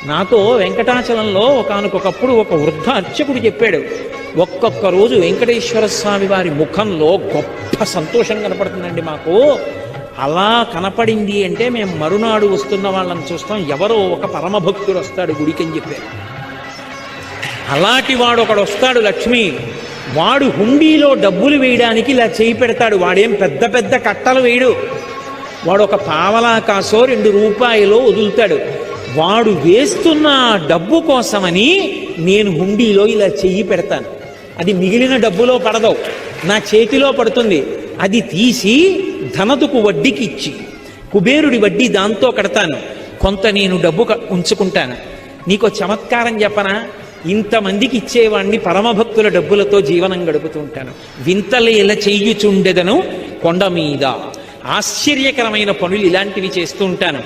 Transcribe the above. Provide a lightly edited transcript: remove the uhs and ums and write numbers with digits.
నాతో వెంకటాచలంలో ఒకానొకప్పుడు ఒక వృద్ధ అర్చకుడు చెప్పాడు, ఒక్కొక్క రోజు వెంకటేశ్వర స్వామి వారి ముఖంలో గొప్ప సంతోషం కనపడుతుందండి మాకు. అలా కనపడింది అంటే మేము మరునాడు వస్తున్న వాళ్ళని చూస్తాం, ఎవరో ఒక పరమభక్తుడు వస్తాడు గుడికి అని చెప్పారు. అలాంటి వాడు ఒకడు వస్తాడు, లక్ష్మి. వాడు హుండీలో డబ్బులు వేయడానికి ఇలా చేయి పెడతాడు. వాడేం పెద్ద పెద్ద కట్టలు వేయడు. వాడు ఒక పావలా కాసో 2 రూపాయలో వదులుతాడు. వాడు వేస్తున్న డబ్బు కోసమని నేను హుండీలో ఇలా చెయ్యి పెడతాను. అది మిగిలిన డబ్బులో పడదు, నా చేతిలో పడుతుంది. అది తీసి ధనదుకు వడ్డీకి ఇచ్చి కుబేరుడి వడ్డీ దాంతో కడతాను. కొంత నేను డబ్బు ఉంచుకుంటాను. నీకో చమత్కారం చెప్పనా? ఇంతమందికి ఇచ్చేవాణ్ణి పరమభక్తుల డబ్బులతో జీవనం గడుపుతూ ఉంటాను. వింతలేల చెయ్యుచుండెదను కొండ మీద. ఆశ్చర్యకరమైన పనులు ఇలాంటివి చేస్తూ ఉంటాను.